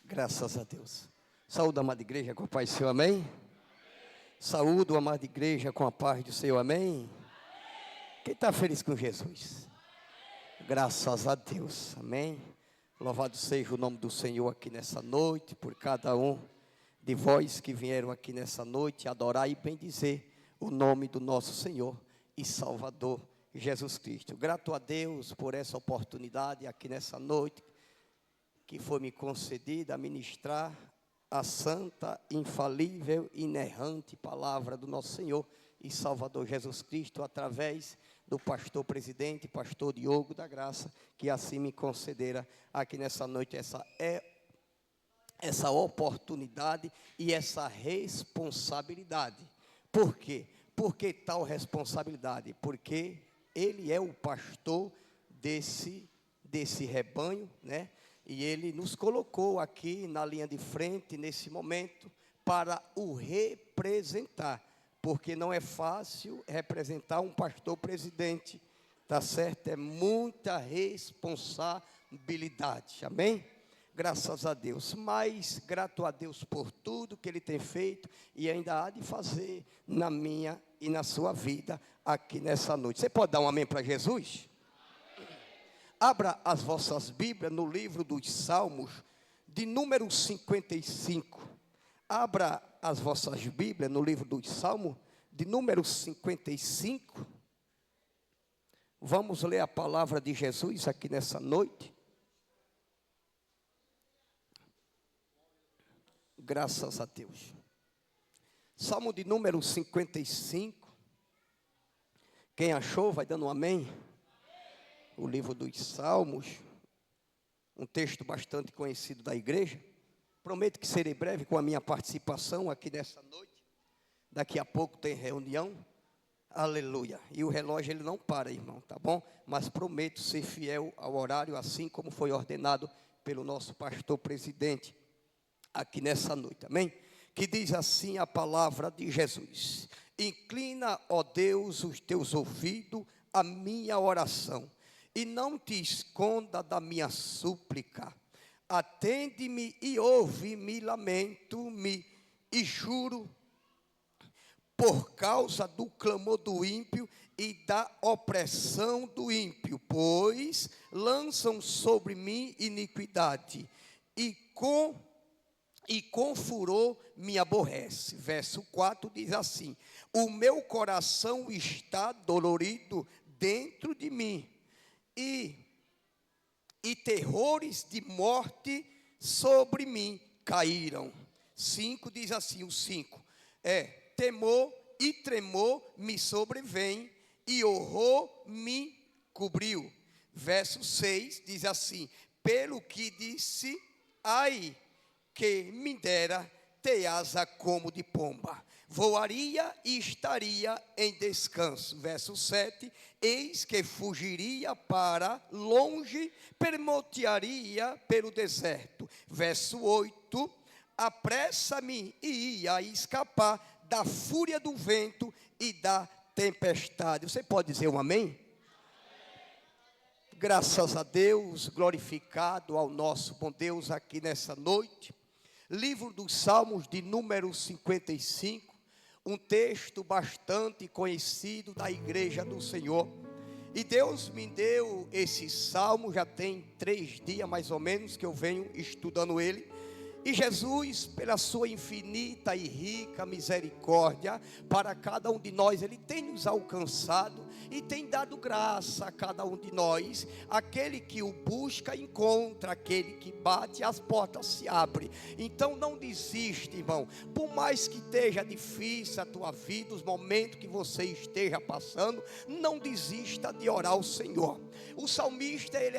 Graças a Deus. Saúde, amada igreja, com a paz do Senhor, amém? Saúde, amada igreja, com a paz do Senhor, amém? Quem está feliz com Jesus? Graças a Deus, amém? Louvado seja o nome do Senhor aqui nessa noite, por cada um de vós que vieram aqui nessa noite adorar e bendizer o nome do nosso Senhor e Salvador Jesus Cristo. Grato a Deus por essa oportunidade aqui nessa noite, que foi me concedida a ministrar a santa, infalível, inerrante palavra do nosso Senhor e Salvador Jesus Cristo, através do pastor presidente, pastor Diogo da Graça, que assim me concedera aqui nessa noite essa oportunidade e essa responsabilidade. Por quê? Por que tal responsabilidade? Porque ele é o pastor desse rebanho, né? E ele nos colocou aqui na linha de frente, nesse momento, para o representar. Porque não é fácil representar um pastor presidente, tá certo? É muita responsabilidade, amém? Graças a Deus, mas grato a Deus por tudo que Ele tem feito e ainda há de fazer na minha e na sua vida aqui nessa noite. Você pode dar um amém para Jesus? Abra as vossas Bíblias no livro dos Salmos, de número 55. Abra as vossas Bíblias no livro dos Salmos, de número 55. Vamos ler a palavra de Jesus aqui nessa noite. Graças a Deus. Salmo de número 55. Quem achou, vai dando um amém. O livro dos Salmos, um texto bastante conhecido da igreja. Prometo que serei breve com a minha participação aqui nessa noite. Daqui a pouco tem reunião. Aleluia. E o relógio ele não para, irmão, tá bom? Mas prometo ser fiel ao horário, assim como foi ordenado pelo nosso pastor presidente aqui nessa noite, amém? Que diz assim a palavra de Jesus: inclina, ó Deus, os teus ouvidos à minha oração, e não te esconda da minha súplica. Atende-me e ouve-me, lamento-me e juro por causa do clamor do ímpio e da opressão do ímpio, pois lançam sobre mim iniquidade e com furor me aborrece. Verso 4 diz assim: o meu coração está dolorido dentro de mim, e terrores de morte sobre mim caíram. 5 diz assim, o 5, temor e tremor me sobrevém, e horror me cobriu. Verso 6 diz assim: pelo que disse, ai, que me dera ter asa como de pomba, voaria e estaria em descanso. Verso 7, eis que fugiria para longe, permotearia pelo deserto. Verso 8, apressa-me e ia escapar da fúria do vento e da tempestade. Você pode dizer um amém? Graças a Deus, glorificado ao nosso bom Deus aqui nessa noite. Livro dos Salmos de número 55, um texto bastante conhecido da igreja do Senhor. E Deus me deu esse salmo, já tem 3 dias mais ou menos que eu venho estudando ele. E Jesus, pela sua infinita e rica misericórdia para cada um de nós, Ele tem nos alcançado e tem dado graça a cada um de nós. Aquele que o busca, encontra. Aquele que bate, as portas se abrem. Então não desiste, irmão. Por mais que esteja difícil a tua vida, os momentos que você esteja passando, não desista de orar ao Senhor. O salmista, ele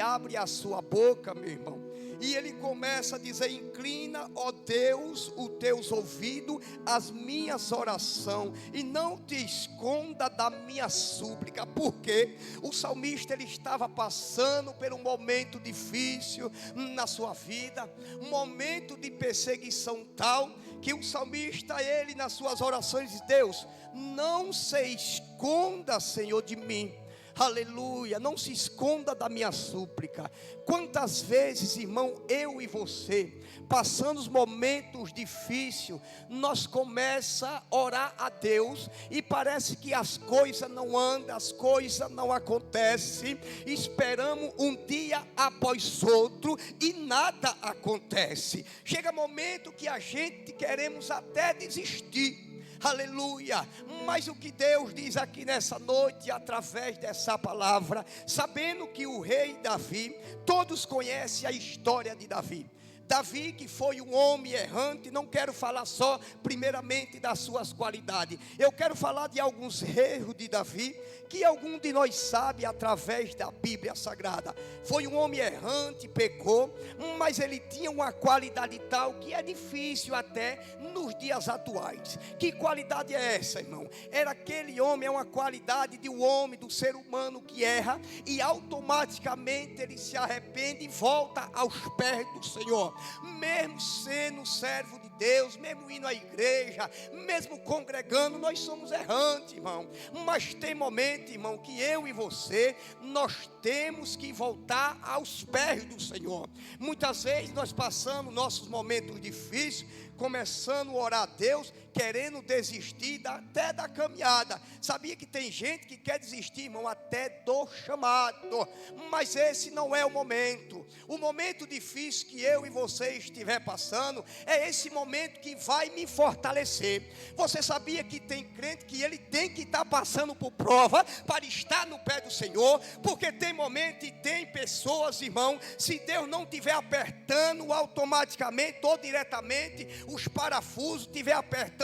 abre a sua boca, meu irmão, e ele começa a dizer: inclina, ó Deus, os teus ouvidos às minhas orações, e não te esconda da minha súplica. Porque o salmista, ele estava passando por um momento difícil na sua vida, um momento de perseguição tal, que o salmista, ele nas suas orações diz: Deus, não se esconda, Senhor, de mim. Aleluia, não se esconda da minha súplica. Quantas vezes, irmão, eu e você, passando os momentos difíceis, nós começamos a orar a Deus e parece que as coisas não andam, as coisas não acontecem. Esperamos um dia após outro e nada acontece. Chega momento que a gente queremos até desistir. Aleluia, mas o que Deus diz aqui nessa noite, através dessa palavra, sabendo que o rei Davi, todos conhecem a história de Davi. Davi, que foi um homem errante, não quero falar só primeiramente das suas qualidades. Eu quero falar de alguns erros de Davi, que algum de nós sabe através da Bíblia Sagrada. Foi um homem errante, pecou, mas ele tinha uma qualidade tal que é difícil até nos dias atuais. Que qualidade é essa, irmão? Era aquele homem, é uma qualidade de um homem, do ser humano que erra e automaticamente ele se arrepende e volta aos pés do Senhor. Mesmo sendo servo de Deus, mesmo indo à igreja, mesmo congregando, nós somos errantes, irmão. Mas tem momento, irmão, que eu e você, nós temos que voltar aos pés do Senhor. Muitas vezes nós passamos nossos momentos difíceis, começando a orar a Deus, querendo desistir até da caminhada. Sabia que tem gente que quer desistir, irmão, até do chamado. Mas esse não é o momento. O momento difícil que eu e você estiver passando, é esse momento que vai me fortalecer. Você sabia que tem crente que ele tem que estar passando por prova para estar no pé do Senhor? Porque tem momento e tem pessoas, irmão, se Deus não estiver apertando automaticamente ou diretamente os parafusos, estiver apertando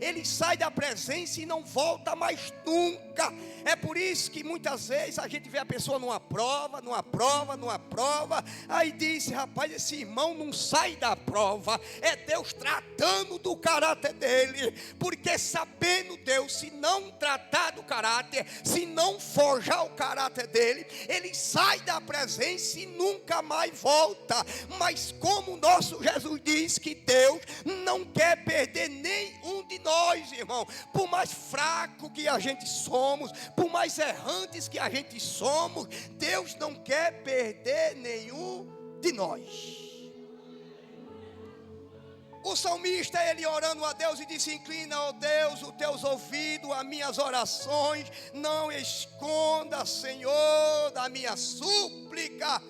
ele sai da presença e não volta mais nunca. É por isso que muitas vezes a gente vê a pessoa numa prova, aí diz: rapaz, esse irmão não sai da prova. É Deus tratando do caráter dele, porque sabendo Deus, se não tratar do caráter, se não forjar o caráter dele, ele sai da presença e nunca mais volta. Mas como o nosso Jesus diz que Deus não quer perder nenhum de nós, irmão, por mais fraco que a gente somos, por mais errantes que a gente somos, Deus não quer perder nenhum de nós. O salmista, ele orando a Deus e disse: inclina, ó Deus, os teus ouvidos às minhas orações, não esconda, Senhor, da minha súplica.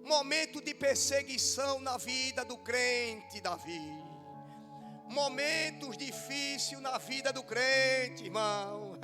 Momento de perseguição na vida do crente Davi. Momentos difíceis na vida do crente, irmão.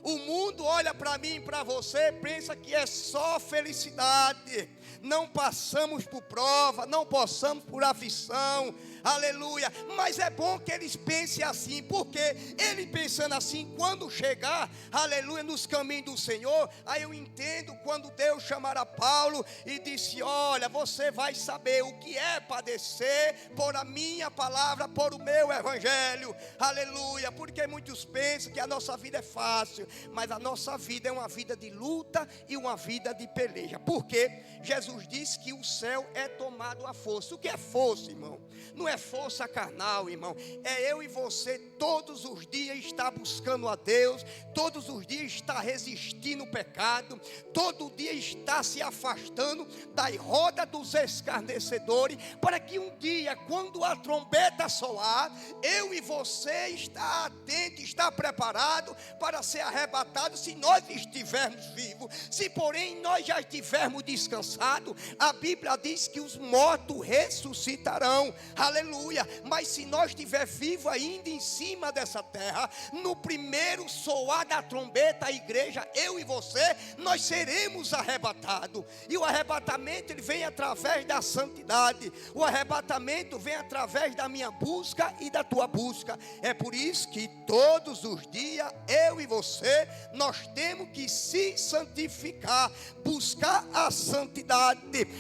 O mundo olha para mim e para você, pensa que é só felicidade. Não passamos por prova, não passamos por aflição, aleluia. Mas é bom que eles pensem assim, porque ele pensando assim, quando chegar, aleluia, nos caminhos do Senhor, aí eu entendo quando Deus chamara Paulo e disse: olha, você vai saber o que é padecer por a minha palavra, por o meu evangelho, aleluia. Porque muitos pensam que a nossa vida é fácil, mas a nossa vida é uma vida de luta e uma vida de peleja. Porque Jesus diz que o céu é tomado à força. O que é força, irmão? Não é força carnal, irmão. É eu e você todos os dias estar buscando a Deus, todos os dias estar resistindo o pecado, todo dia estar se afastando da roda dos escarnecedores, para que um dia, quando a trombeta soar, eu e você estar atento, estar preparado para ser arrebatado, se nós estivermos vivos. Se porém nós já estivermos descansados, a Bíblia diz que os mortos ressuscitarão, aleluia. Mas se nós estiver vivo ainda em cima dessa terra, no primeiro soar da trombeta, a igreja, eu e você, nós seremos arrebatados. E o arrebatamento, ele vem através da santidade. O arrebatamento vem através da minha busca e da tua busca. É por isso que todos os dias, eu e você, nós temos que se santificar, buscar a santidade.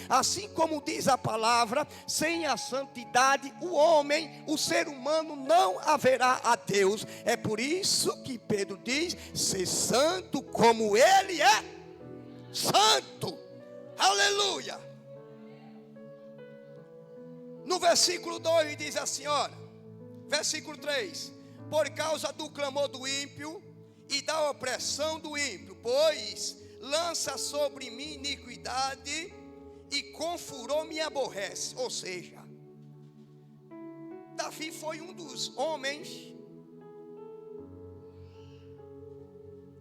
Assim como diz a palavra, sem a santidade o homem, o ser humano, não haverá a Deus. É por isso que Pedro diz: ser santo como ele é santo. Aleluia. No versículo 2 diz assim, olha, versículo 3: por causa do clamor do ímpio e da opressão do ímpio, pois lança sobre mim iniquidade e com furor me aborrece. Ou seja, Davi foi um dos homens,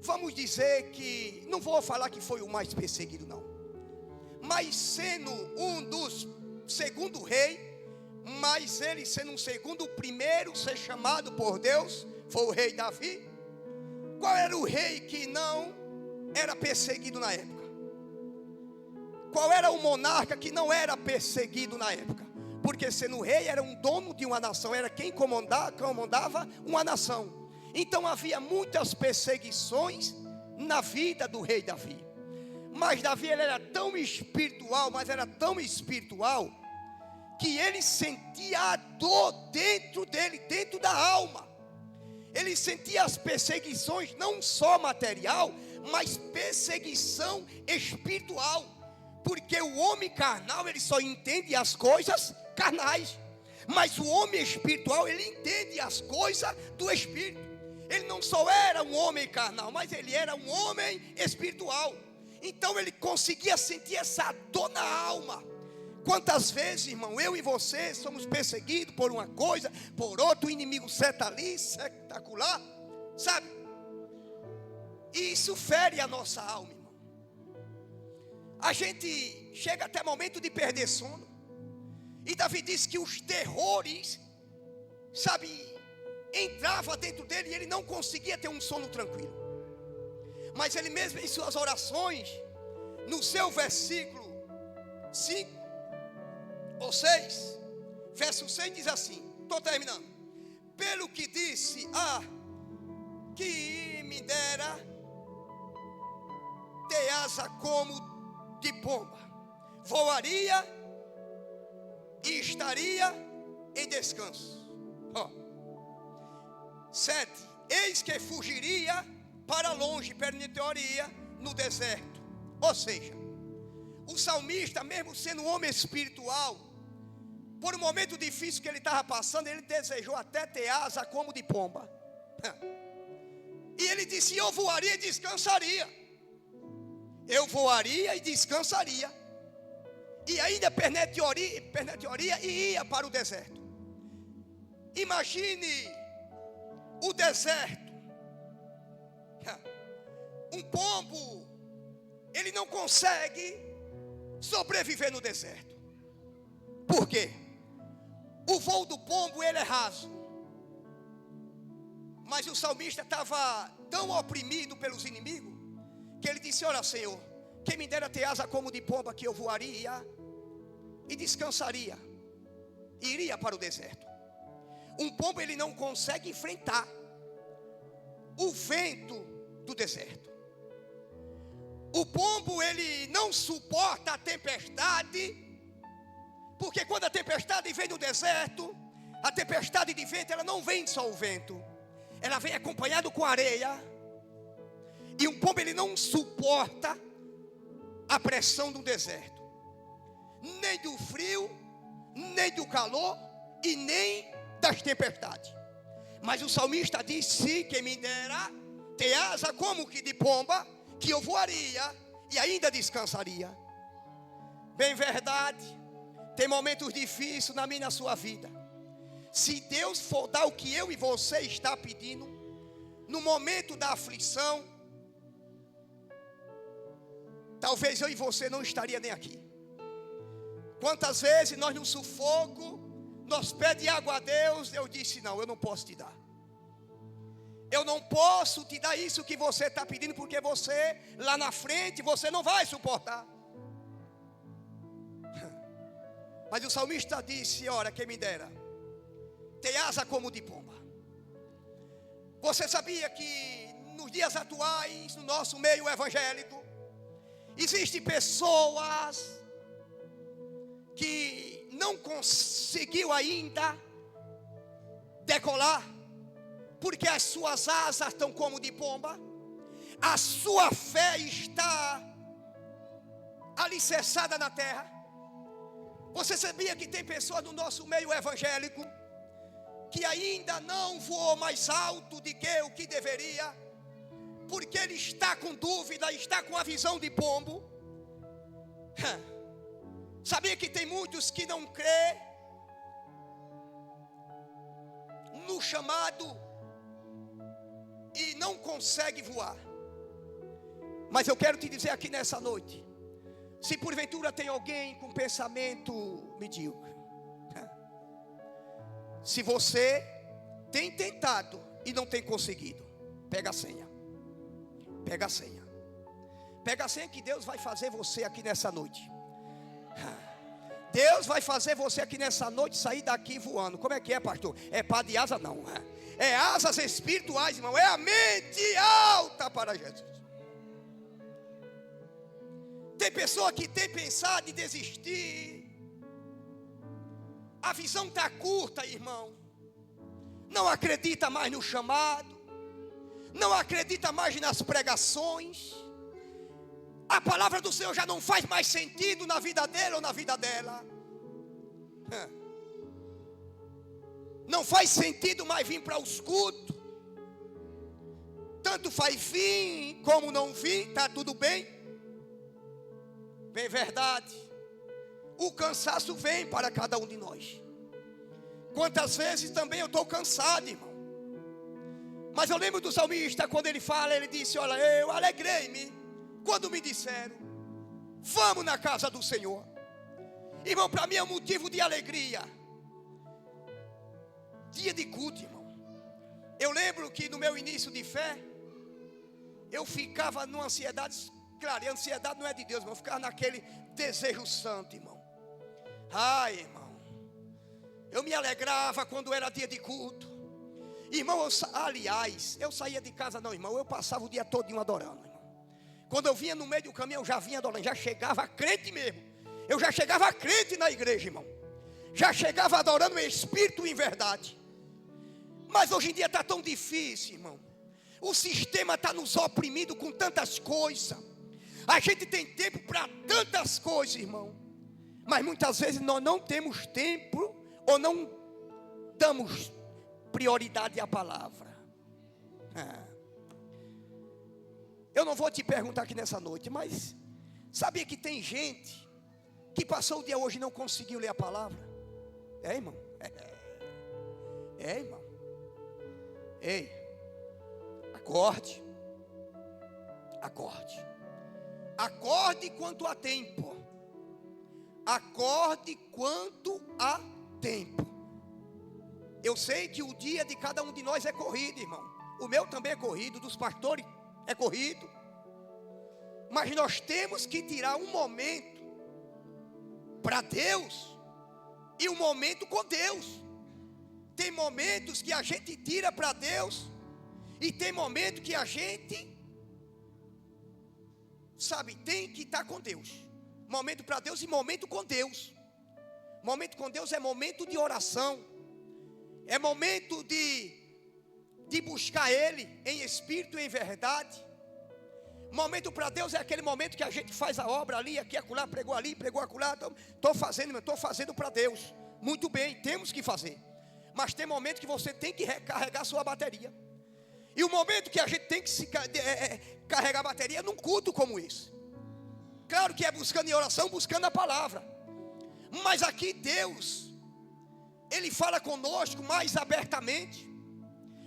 vamos dizer que, não vou falar que foi o mais perseguido não, mas sendo um dos segundo rei, mas ele sendo um segundo, o primeiro ser chamado por Deus foi o rei Davi. Qual era o rei que não era perseguido na época? Qual era o monarca que não era perseguido na época? Porque sendo rei era um dono de uma nação, era quem comandava uma nação. Então havia muitas perseguições na vida do rei Davi. Mas Davi ele era tão espiritual, que ele sentia a dor dentro dele, dentro da alma. Ele sentia as perseguições, não só material, mas perseguição espiritual. Porque o homem carnal, ele só entende as coisas carnais. Mas o homem espiritual, ele entende as coisas do Espírito. Ele não só era um homem carnal, mas ele era um homem espiritual. Então ele conseguia sentir essa dor na alma. Quantas vezes, irmão, eu e você somos perseguidos por uma coisa, por outra, o inimigo certa ali, espetacular, sabe? E isso fere a nossa alma, irmão. A gente chega até momento de perder sono. E Davi disse que os terrores, sabe, entrava dentro dele e ele não conseguia ter um sono tranquilo. Mas ele mesmo em suas orações, no seu versículo 5 ou 6, verso 6 diz assim, estou terminando. Pelo que disse, que me dera ter asa como de pomba, voaria e estaria em descanso. 7, eis que fugiria para longe, pernitoria no deserto. Ou seja, o salmista, mesmo sendo um homem espiritual, por um momento difícil que ele estava passando, ele desejou até ter asa como de pomba. E ele disse, eu voaria e descansaria. Eu voaria e descansaria. E ainda pernitoria e ia para o deserto. Imagine o deserto. Um pombo, ele não consegue sobreviver no deserto. Por quê? O voo do pombo, ele é raso. Mas o salmista estava tão oprimido pelos inimigos, que ele disse, ora Senhor, quem me dera ter asa como de pomba, que eu voaria e descansaria, e iria para o deserto. Um pombo, ele não consegue enfrentar o vento do deserto. O pombo, ele não suporta a tempestade, porque quando a tempestade vem do deserto, a tempestade de vento, ela não vem só o vento, ela vem acompanhado com areia. E um pombo, ele não suporta a pressão do deserto, nem do frio, nem do calor e nem das tempestades. Mas o salmista disse, quem me dera ter asa como que de pomba, que eu voaria e ainda descansaria. Bem verdade, tem momentos difíceis na minha e na sua vida. Se Deus for dar o que eu e você está pedindo, no momento da aflição, talvez eu e você não estaria nem aqui. Quantas vezes nós no sufoco, nós pedimos água a Deus, eu disse, não, eu não posso te dar. Eu não posso te dar isso que você está pedindo, porque você, lá na frente, você não vai suportar. Mas o salmista disse, ora, quem me dera ter asa como de pomba. Você sabia que nos dias atuais, no nosso meio evangélico, existem pessoas que não conseguiu ainda decolar, porque as suas asas estão como de pomba. A sua fé está alicerçada na terra. Você sabia que tem pessoas no nosso meio evangélico que ainda não voou mais alto do que o que deveria, porque ele está com dúvida, está com a visão de pombo. Sabia que tem muitos que não crê no chamado e não consegue voar. Mas eu quero te dizer aqui nessa noite, se porventura tem alguém com pensamento medíocre, se você tem tentado e não tem conseguido, pega a senha. Pega a senha. Pega a senha que Deus vai fazer você aqui nessa noite. Deus vai fazer você aqui nessa noite sair daqui voando. Como é que é, pastor? É pá de asa? Não. É asas espirituais, irmão. É a mente alta para Jesus. Tem pessoa que tem pensado em desistir. A visão está curta, irmão. Não acredita mais no chamado. Não acredita mais nas pregações. A palavra do Senhor já não faz mais sentido na vida dele ou na vida dela. Não faz sentido mais vir para os cultos. Tanto faz vir como não vir, está tudo bem. Bem verdade. O cansaço vem para cada um de nós. Quantas vezes também eu estou cansado, irmão. Mas eu lembro do salmista, quando ele fala, ele disse: olha, eu alegrei-me quando me disseram, vamos na casa do Senhor. Irmão, para mim é um motivo de alegria. Dia de culto, irmão. Eu lembro que no meu início de fé, eu ficava numa ansiedade. Claro, a ansiedade não é de Deus, irmão. Eu ficava naquele desejo santo, irmão. Ai, irmão, eu me alegrava quando era dia de culto. Irmão, aliás, eu saía de casa não, irmão. Eu passava o dia todo adorando, irmão. Quando eu vinha no meio do caminho, eu já vinha adorando. Já chegava crente mesmo. Eu já chegava crente na igreja, irmão. Já chegava adorando em espírito e em verdade. Mas hoje em dia está tão difícil, irmão. O sistema está nos oprimindo com tantas coisas. A gente tem tempo para tantas coisas, irmão. Mas muitas vezes nós não temos tempo ou não damos prioridade à palavra. Eu não vou te perguntar aqui nessa noite, mas sabia que tem gente que passou o dia hoje e não conseguiu ler a palavra? É, irmão? É, irmão. Ei, acorde. Acorde. Acorde quanto há tempo. Acorde quanto há tempo. Eu sei que o dia de cada um de nós é corrido, irmão. O meu também é corrido, dos pastores é corrido. Mas nós temos que tirar um momento para Deus e um momento com Deus. Tem momentos que a gente tira para Deus e tem momentos que a gente, sabe, tem que estar com Deus. Momento para Deus e momento com Deus. Momento com Deus é momento de oração. É momento de buscar Ele em espírito e em verdade. Momento para Deus é aquele momento que a gente faz a obra ali, aqui, acolá, pregou ali, pregou acolá. Estou fazendo para Deus. Muito bem, temos que fazer. Mas tem momento que você tem que recarregar sua bateria. E o momento que a gente tem que carregar a bateria é num culto como esse. Claro que é buscando em oração, buscando a palavra. Mas aqui Deus, Ele fala conosco mais abertamente,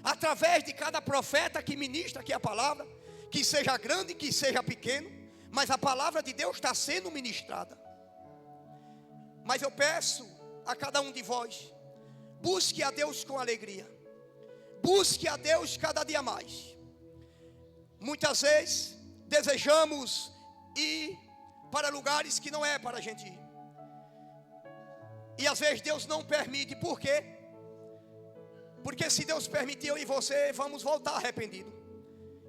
através de cada profeta que ministra aqui a palavra, que seja grande, que seja pequeno, mas a palavra de Deus está sendo ministrada. Mas eu peço a cada um de vós, busque a Deus com alegria, busque a Deus cada dia mais. Muitas vezes desejamos ir para lugares que não é para a gente ir. E às vezes Deus não permite. Por quê? Porque se Deus permitir, eu e você vamos voltar arrependido.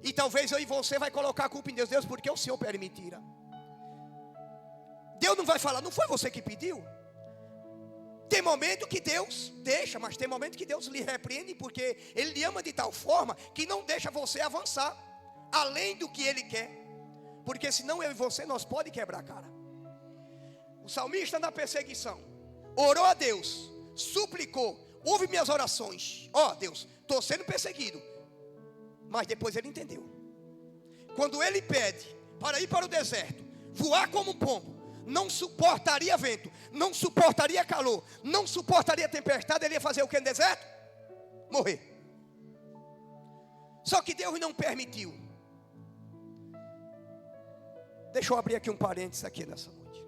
E talvez eu e você vai colocar a culpa em Deus. Deus, porque o Senhor permitira. Deus não vai falar, não foi você que pediu? Tem momento que Deus deixa, mas tem momento que Deus lhe repreende, porque Ele lhe ama de tal forma que não deixa você avançar além do que Ele quer. Porque senão eu e você, nós pode quebrar a cara. O salmista na perseguição orou a Deus, suplicou, ouve minhas orações. Ó, Deus, estou sendo perseguido. Mas depois ele entendeu. quando ele pede para ir para o deserto, voar como um pombo, não suportaria vento, não suportaria calor, não suportaria tempestade, ele ia fazer o que no deserto? Morrer. Só que Deus não permitiu. Deixa eu abrir aqui um parênteses aqui nessa noite.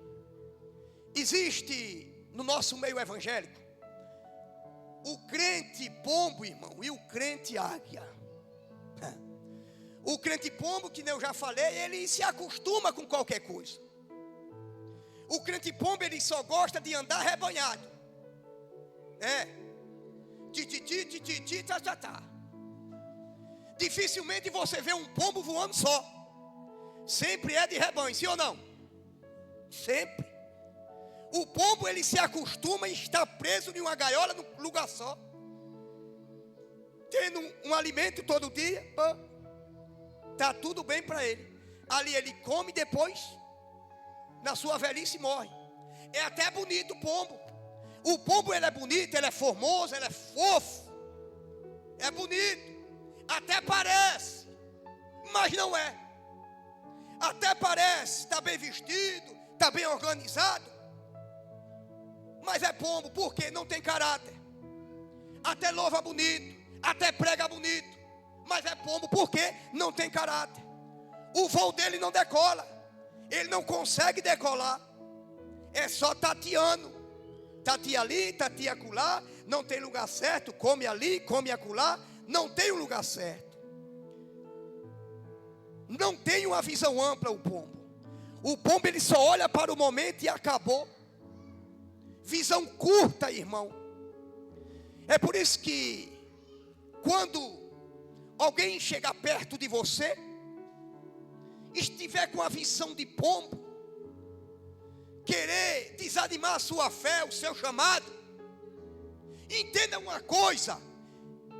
Existe no nosso meio evangélico o crente pombo, irmão, e o crente águia. O crente pombo, que eu já falei, ele se acostuma com qualquer coisa. O crente pombo, ele só gosta de andar rebanhado. Tá. Dificilmente você vê um pombo voando só. Sempre é de rebanho, sim ou não? Sempre. O pombo, ele se acostuma e está preso em uma gaiola num lugar só, tendo um alimento todo dia. Está tudo bem para ele. Ali ele come, depois na sua velhice morre. É até bonito o pombo. O pombo, ele é bonito, ele é formoso, ele é fofo, é bonito, até parece, mas não é. Até parece, está bem vestido, está bem organizado, mas é pombo, porque não tem caráter. Até louva bonito, até prega bonito, mas é pombo, porque não tem caráter. O voo dele não decola, ele não consegue decolar, é só tateando. Tatia ali, tatia acolá, não tem lugar certo, come ali, come acolá, não tem um lugar certo. Não tem uma visão ampla o pombo. O pombo, ele só olha para o momento e acabou. Visão curta, irmão. É por isso que quando alguém chegar perto de você, estiver com a visão de pombo, querer desanimar a sua fé, o seu chamado, entenda uma coisa: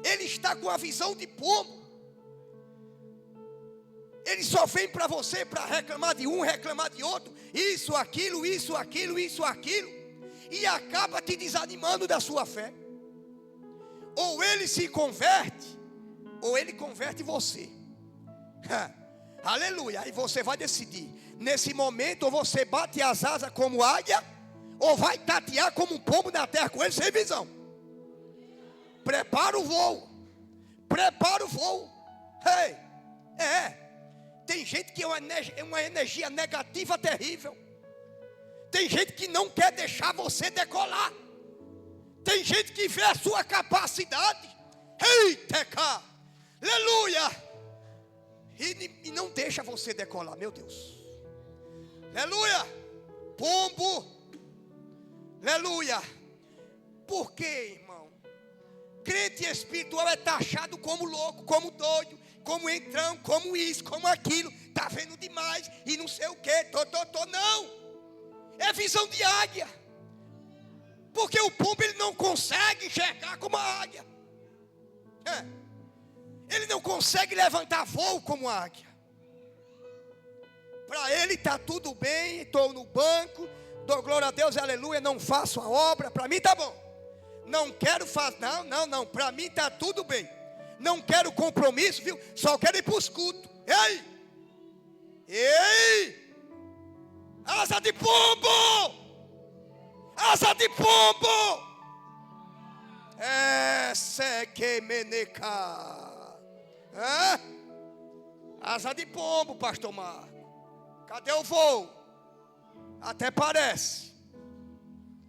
ele está com a visão de pombo. Ele só vem para você para reclamar de um, reclamar de outro, isso, aquilo, isso, aquilo, isso, aquilo, e acaba te desanimando da sua fé. Ou ele se converte, ou ele converte você. Aleluia. Aí você vai decidir. Nesse momento, ou você bate as asas como águia, ou vai tatear como um pombo na terra com ele sem visão. Prepara o voo. Prepara o voo. Tem gente que é uma energia negativa terrível. Tem gente que não quer deixar você decolar. Tem gente que vê a sua capacidade. Eita, aleluia. E não deixa você decolar, meu Deus. Aleluia. Pombo. Aleluia. Por quê, irmão? Crente espiritual é taxado como louco, como doido, como entrão, como isso, como aquilo. Está vendo demais e não sei o que. Não. É visão de águia. Porque o pombo, ele não consegue enxergar como a águia. Ele não consegue levantar voo como a águia. Para ele está tudo bem, estou no banco, dou glória a Deus, aleluia, não faço a obra, para mim está bom. Não quero fazer, não, para mim está tudo bem. Não quero compromisso, viu? Só quero ir para os cultos. Ei! Asa de pombo! Asa de pombo! Essa é que meneca. Asa de pombo, pastor Marco. Cadê o voo? Até parece,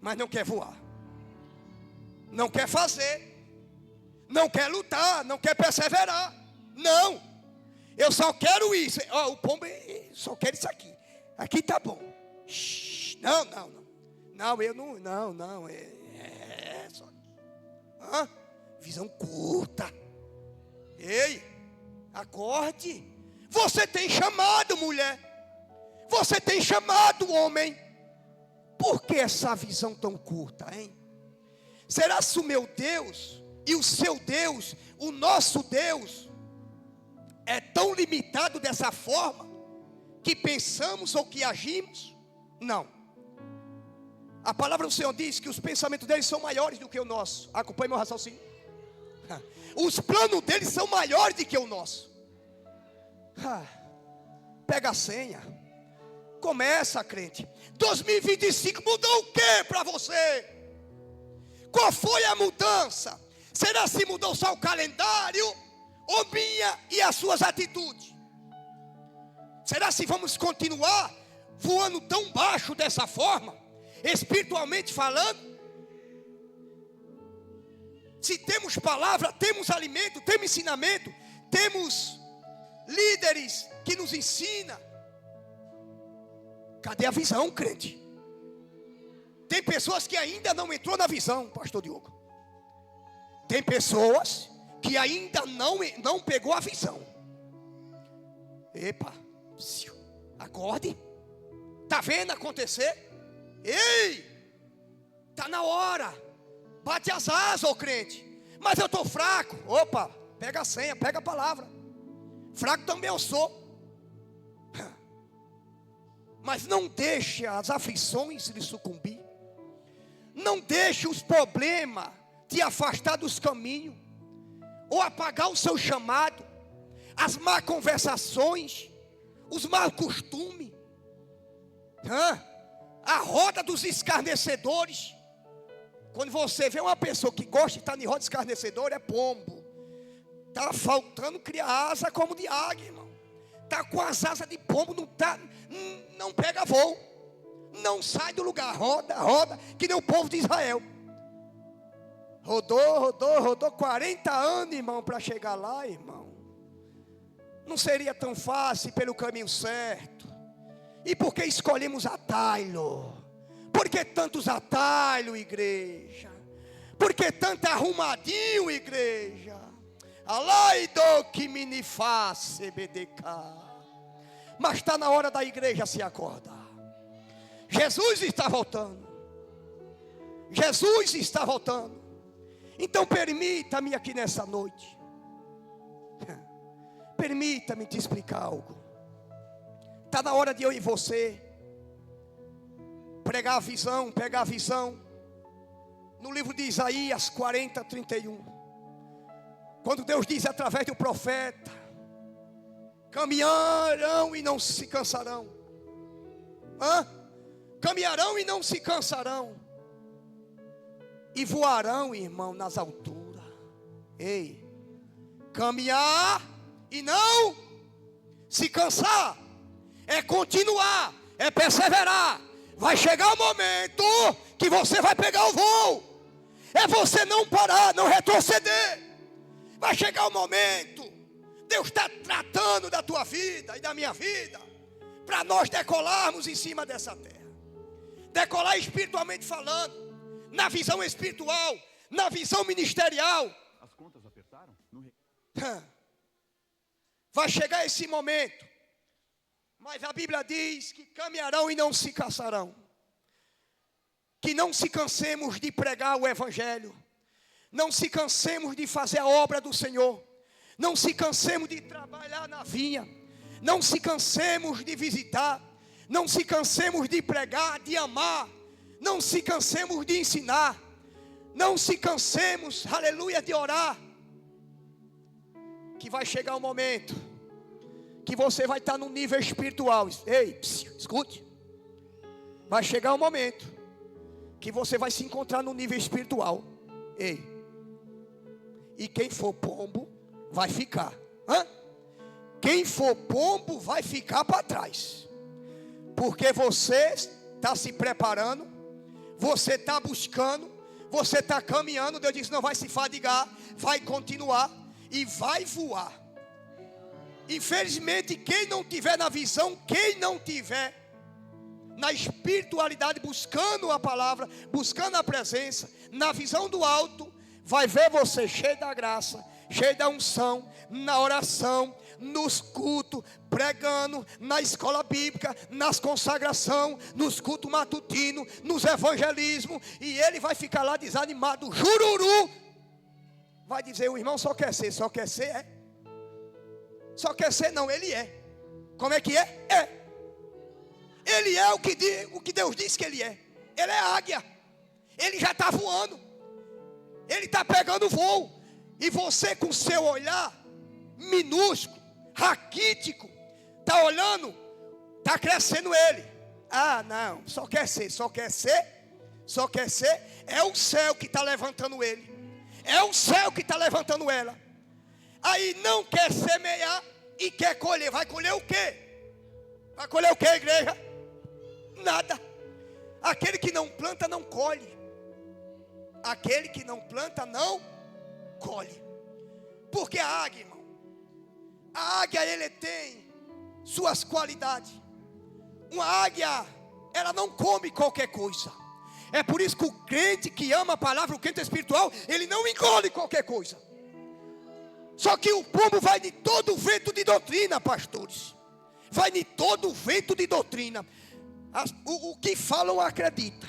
mas não quer voar. Não quer fazer. Não quer lutar, não quer perseverar. Não. Eu só quero isso. O pombo só quer isso aqui. Aqui tá bom. Não. Não, eu não. Só. Visão curta. Ei, acorde. Você tem chamado, mulher. Você tem chamado, homem. Por que essa visão tão curta, hein? Será que o meu Deus e o seu Deus, o nosso Deus, é tão limitado dessa forma que pensamos ou que agimos? Não. A palavra do Senhor diz que os pensamentos deles são maiores do que o nosso. Acompanhe meu raciocínio. Os planos deles são maiores do que o nosso. pega a senha. Começa, crente. 2025 mudou o que para você? Qual foi a mudança? Será se mudou só o calendário? Ou minha e as suas atitudes? Será se vamos continuar voando tão baixo dessa forma? Espiritualmente falando? Se temos palavra, temos alimento, temos ensinamento, temos líderes que nos ensinam. Cadê a visão, crente? Tem pessoas que ainda não entrou na visão, pastor Diogo. Tem pessoas que ainda não pegou a visão. Epa, acorde. Está vendo acontecer? Ei, está na hora. Bate as asas, ô crente. Mas eu estou fraco. Opa, pega a senha, pega a palavra. Fraco também eu sou. Mas não deixe as aflições lhe sucumbir. Não deixe os problemas te afastar dos caminhos, ou apagar o seu chamado, as más conversações, os maus costumes, a roda dos escarnecedores. Quando você vê uma pessoa que gosta de estar em roda de escarnecedor, é pombo. Está faltando criar asa como de águia, irmão. Está com as asas de pombo, não pega voo, não sai do lugar, roda, que nem o povo de Israel. Rodou 40 anos, irmão, para chegar lá, irmão. Não seria tão fácil pelo caminho certo. E por que escolhemos atalho? Por que tantos atalhos, igreja? Por que tanto arrumadinho, igreja? Alaido que me faça BDK. Mas está na hora da igreja se acordar. Jesus está voltando. Jesus está voltando. Então permita-me aqui nessa noite. Permita-me te explicar algo. Está na hora de eu e você pregar a visão, pegar a visão. No livro de Isaías 40, 31. Quando Deus diz através do profeta: caminharão e não se cansarão. Caminharão e não se cansarão. E voarão, irmão, nas alturas. Ei, caminhar e não se cansar é continuar, é perseverar. Vai chegar o momento que você vai pegar o voo. É você não parar, não retroceder. Vai chegar o momento. Deus está tratando da tua vida e da minha vida, para nós decolarmos em cima dessa terra. Decolar espiritualmente falando, na visão espiritual, na visão ministerial. As contas apertaram? Vai chegar esse momento. Mas a Bíblia diz que caminharão e não se cansarão. Que não se cansemos de pregar o Evangelho. Não se cansemos de fazer a obra do Senhor. Não se cansemos de trabalhar na vinha. Não se cansemos de visitar. Não se cansemos de pregar, de amar. Não se cansemos de ensinar. Não se cansemos, aleluia, de orar. Que vai chegar um momento que você vai estar no nível espiritual. Ei, escute. Vai chegar um momento que você vai se encontrar no nível espiritual. Ei. E quem for pombo vai ficar. Quem for pombo vai ficar para trás. Porque você está se preparando, você está buscando, você está caminhando. Deus disse: não vai se fadigar, vai continuar e vai voar. Infelizmente, quem não tiver na visão, quem não tiver na espiritualidade, buscando a palavra, buscando a presença, na visão do alto, vai ver você cheio da graça, cheio da unção, na oração, nos cultos, pregando, na escola bíblica, nas consagrações, nos cultos matutinos, nos evangelismos, e ele vai ficar lá desanimado, jururu, vai dizer: o irmão só quer ser, é? Só quer ser não, ele é. Como é que é? É. Ele é o que Deus disse que ele é. Ele é águia. Ele já está voando. Ele está pegando voo. E você com seu olhar minúsculo, raquítico, está olhando Está crescendo ele. Ah, não, só quer ser. É o céu que está levantando ele. É o céu que está levantando ela. Aí não quer semear e quer colher. Vai colher o quê? Vai colher o quê, igreja? Nada. Aquele que não planta não colhe. Aquele que não planta não colhe. Porque a águia, irmão, a águia, ele tem suas qualidades. Uma águia, ela não come qualquer coisa. É por isso que o crente que ama a palavra, o crente espiritual, ele não engole qualquer coisa. Só que o pombo vai de todo vento de doutrina, pastores. Vai de todo vento de doutrina. O que falam acredita.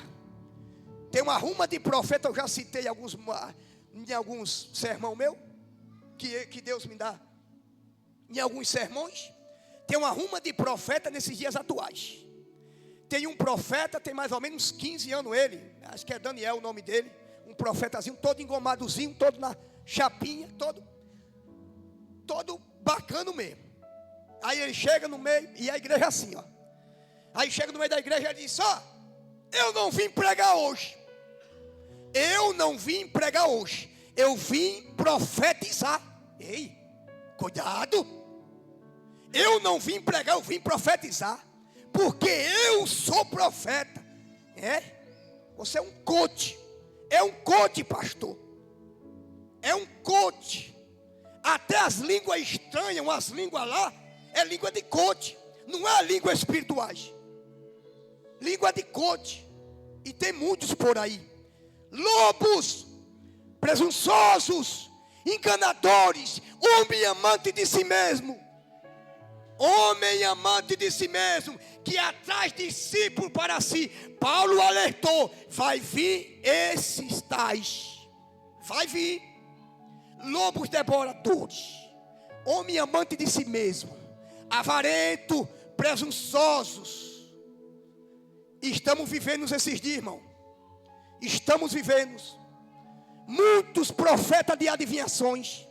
Tem uma ruma de profeta, eu já citei em alguns sermão meu, que Deus me dá, em alguns sermões. Tem uma ruma de profeta nesses dias atuais. Tem um profeta, tem mais ou menos 15 anos ele, acho que é Daniel o nome dele, um profetazinho, todo engomadozinho, todo na chapinha, todo bacana mesmo. Aí ele chega no meio, e a igreja assim, ó. Aí chega no meio da igreja e ele diz: ó, eu não vim pregar hoje. Eu vim profetizar. Ei, cuidado. Eu não vim pregar, eu vim profetizar. Porque eu sou profeta. Você é um coach. É um coach, pastor. É um coach. Até as línguas estranhas, as línguas lá, é língua de coach. Não é língua espirituais. Língua de coach. E tem muitos por aí. Lobos, presunçosos, enganadores, homem amante de si mesmo. Homem amante de si mesmo, que atrai discípulo para si. Paulo alertou: vai vir esses tais. Vai vir. Lobos devoradores. Homem amante de si mesmo. Avarento, presunçosos. Estamos vivendo esses dias, irmão. Estamos vivendo. Muitos profetas de adivinhações.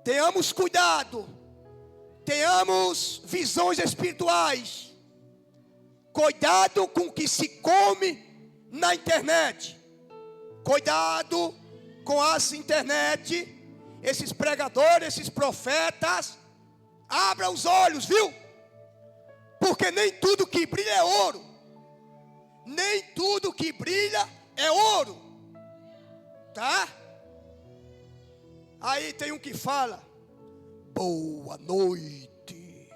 Tenhamos cuidado. Tenhamos visões espirituais. Cuidado com o que se come na internet. Cuidado com as internet. Esses pregadores, esses profetas. Abra os olhos, viu? Porque nem tudo que brilha é ouro. Nem tudo que brilha é ouro. Tá? Aí tem um que fala: boa noite,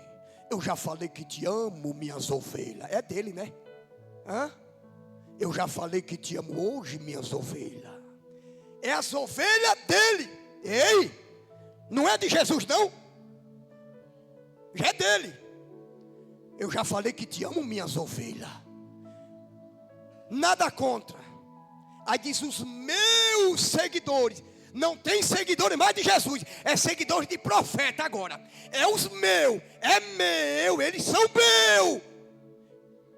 eu já falei que te amo, minhas ovelhas. É dele, né? Eu já falei que te amo hoje, minhas ovelhas. É as ovelhas dele. Ei, não é de Jesus não. Já é dele. Eu já falei que te amo, minhas ovelhas. Nada contra. Aí diz: os meus seguidores. Não tem seguidores mais de Jesus. É seguidores de profeta agora. É os meus. É meu. Eles são meus.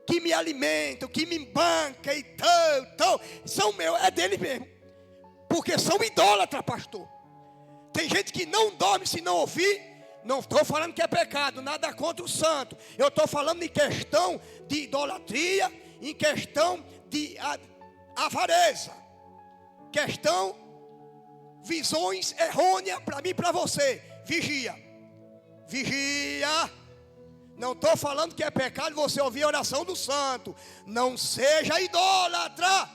Que me alimentam. Que me bancam. E tal. São meus. É dele mesmo. Porque são idólatras, pastor. Tem gente que não dorme se não ouvir. Não estou falando que é pecado. Nada contra o santo. Eu estou falando em questão de idolatria. Em questão de avareza. Questão... visões errôneas para mim e para você. Vigia. Vigia. Não estou falando que é pecado você ouvir a oração do santo. Não seja idólatra.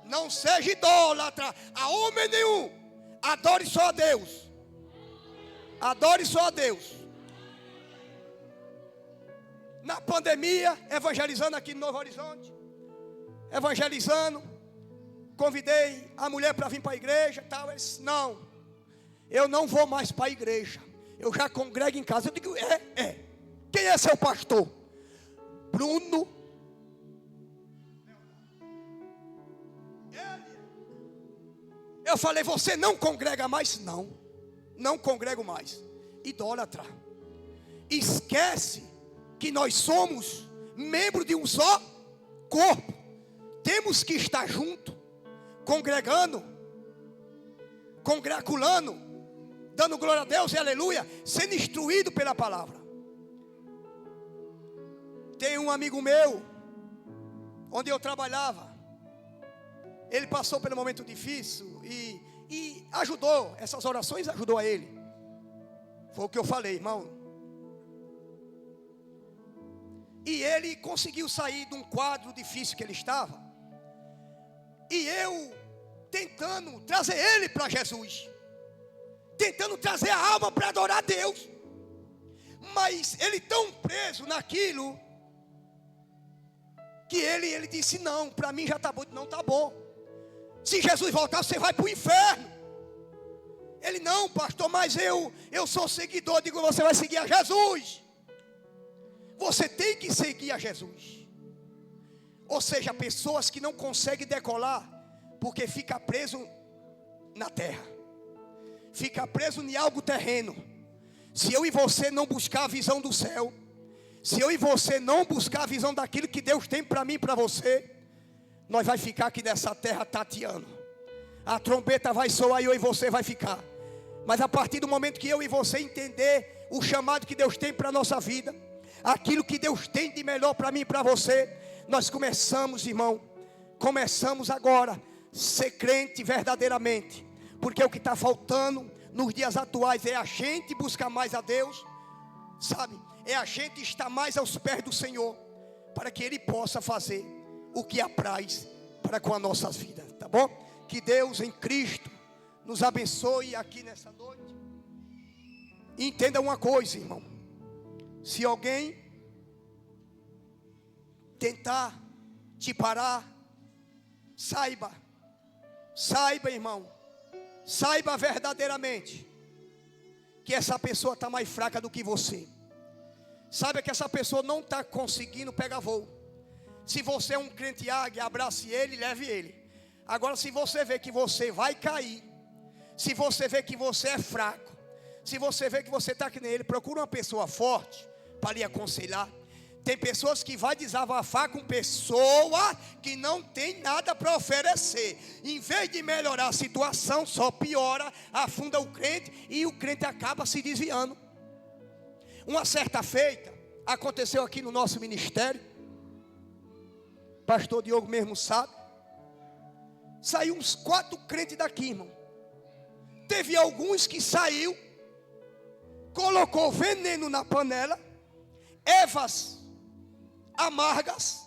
Não seja idólatra a homem nenhum. Adore só a Deus. Adore só a Deus. Na pandemia, evangelizando aqui no Novo Horizonte. Evangelizando. Convidei a mulher para vir para a igreja e tal. Ele disse: não, eu não vou mais para a igreja. Eu já congrego em casa. Eu digo: quem é seu pastor? Bruno. Eu falei: você não congrega mais? Não, não congrego mais. Idólatra. Esquece que nós somos membros de um só corpo. Temos que estar juntos. Congregando, congratulando, dando glória a Deus e aleluia, sendo instruído pela palavra. Tem um amigo meu, onde eu trabalhava. Ele passou pelo momento difícil e ajudou. Essas orações ajudou a ele. Foi o que eu falei, irmão. E ele conseguiu sair de um quadro difícil que ele estava. E eu tentando trazer ele para Jesus, tentando trazer a alma para adorar a Deus. Mas ele tão preso naquilo, que ele disse, não, para mim já está bom. Não está bom. Se Jesus voltar, você vai para o inferno. Ele, não, pastor, mas eu sou seguidor. Eu digo, você vai seguir a Jesus. Você tem que seguir a Jesus. Ou seja, pessoas que não conseguem decolar, porque fica preso na terra, fica preso em algo terreno. Se eu e você não buscar a visão do céu, se eu e você não buscar a visão daquilo que Deus tem para mim e para você, nós vai ficar aqui nessa terra tateando. A trombeta vai soar e eu e você vai ficar. Mas a partir do momento que eu e você entender o chamado que Deus tem para a nossa vida, aquilo que Deus tem de melhor para mim e para você, nós começamos, irmão, começamos agora ser crente verdadeiramente. Porque o que está faltando nos dias atuais é a gente buscar mais a Deus, sabe? É a gente estar mais aos pés do Senhor, para que Ele possa fazer o que apraz para com as nossas vidas, tá bom? Que Deus em Cristo nos abençoe aqui nessa noite. E entenda uma coisa, irmão. Se alguém tentar te parar, saiba, irmão, saiba verdadeiramente que essa pessoa está mais fraca do que você. Saiba que essa pessoa não está conseguindo pegar voo. Se você é um crente águia, abrace ele e leve ele. Agora, se você vê que você vai cair, se você vê que você é fraco, se você vê que você está que nem ele, procura uma pessoa forte para lhe aconselhar. Tem pessoas que vai desabafar com pessoa que não tem nada para oferecer. Em vez de melhorar a situação, só piora, afunda o crente e o crente acaba se desviando. Uma certa feita, aconteceu aqui no nosso ministério. Pastor Diogo mesmo sabe. Saiu uns 4 crentes daqui, irmão. Teve alguns que saiu, colocou veneno na panela, ervas amargas.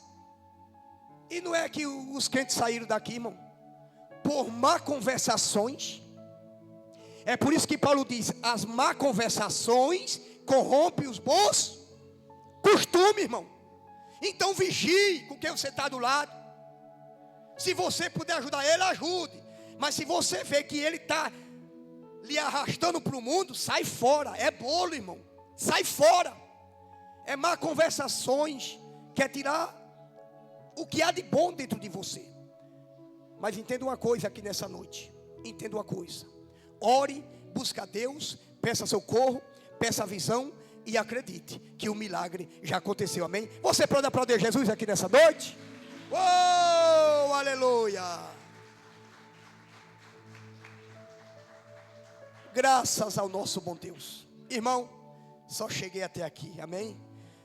E não é que os crentes saíram daqui, irmão, por má conversações. É por isso que Paulo diz, as má conversações corrompem os bons costumes, irmão. Então vigie com quem você está do lado. Se você puder ajudar ele, ajude. Mas se você vê que ele está lhe arrastando para o mundo, sai fora. É bolo, irmão, sai fora. É má conversações, quer tirar o que há de bom dentro de você. Mas entenda uma coisa aqui nessa noite. Entenda uma coisa. Ore, busque a Deus, peça socorro, peça visão e acredite que o milagre já aconteceu, amém? Você pode aplaudir Jesus aqui nessa noite? Oh, aleluia! Graças ao nosso bom Deus. Irmão, só cheguei até aqui, amém?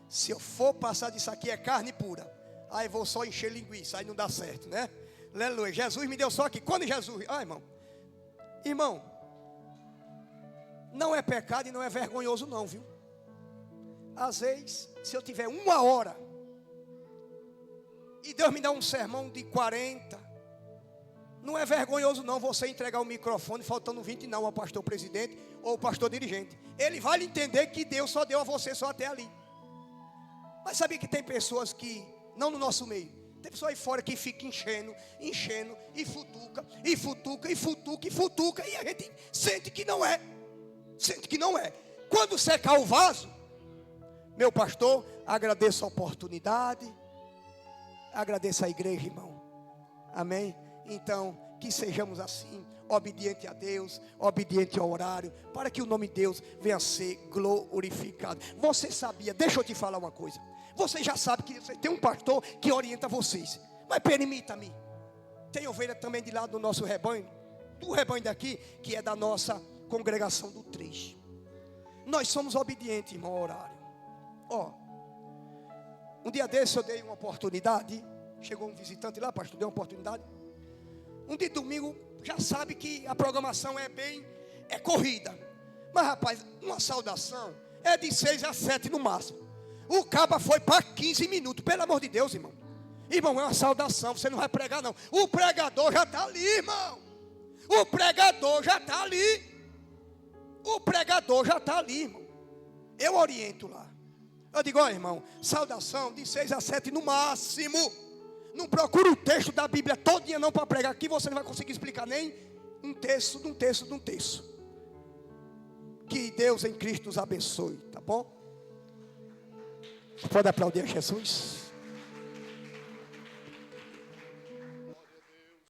Se eu for passar disso aqui é carne pura. Aí vou só encher linguiça, aí não dá certo, né? Aleluia, Jesus me deu só aqui. Quando Jesus, irmão, não é pecado e não é vergonhoso não, viu? Às vezes, se eu tiver 1 hora e Deus me dá um sermão de 40, não é vergonhoso não você entregar o microfone faltando 20 não ao pastor presidente ou ao pastor dirigente. Ele vai lhe entender que Deus só deu a você só até ali. Mas sabia que tem pessoas que, não no nosso meio, tem pessoas aí fora que fica enchendo, e futuca, e a gente sente que não é. Quando secar o vaso, meu pastor, agradeço a oportunidade, agradeço a igreja, irmão, amém? Então, que sejamos assim, obediente a Deus, obediente ao horário, para que o nome de Deus venha a ser glorificado. Você sabia, deixa eu te falar uma coisa, você já sabe que você tem um pastor que orienta vocês, mas permita-me, tem ovelha também de lá do nosso rebanho, do rebanho daqui, que é da nossa congregação do 3. Nós somos obedientes, irmão, ao horário. Um dia desse eu dei uma oportunidade. Chegou um visitante lá, pastor, deu uma oportunidade. Um dia de domingo, já sabe que a programação é corrida. Mas rapaz, uma saudação é de 6 a 7 no máximo. O caba foi para 15 minutos, pelo amor de Deus, irmão. Irmão, é uma saudação, você não vai pregar não. O pregador já está ali, irmão. O pregador já está ali. O pregador já está ali, irmão. Eu oriento lá. Eu digo, ó irmão, saudação de 6 a 7 no máximo. Não procura o texto da Bíblia todinha não para pregar aqui. Você não vai conseguir explicar nem um terço de um terço de um terço. Que Deus em Cristo os abençoe, tá bom? Pode aplaudir a Jesus?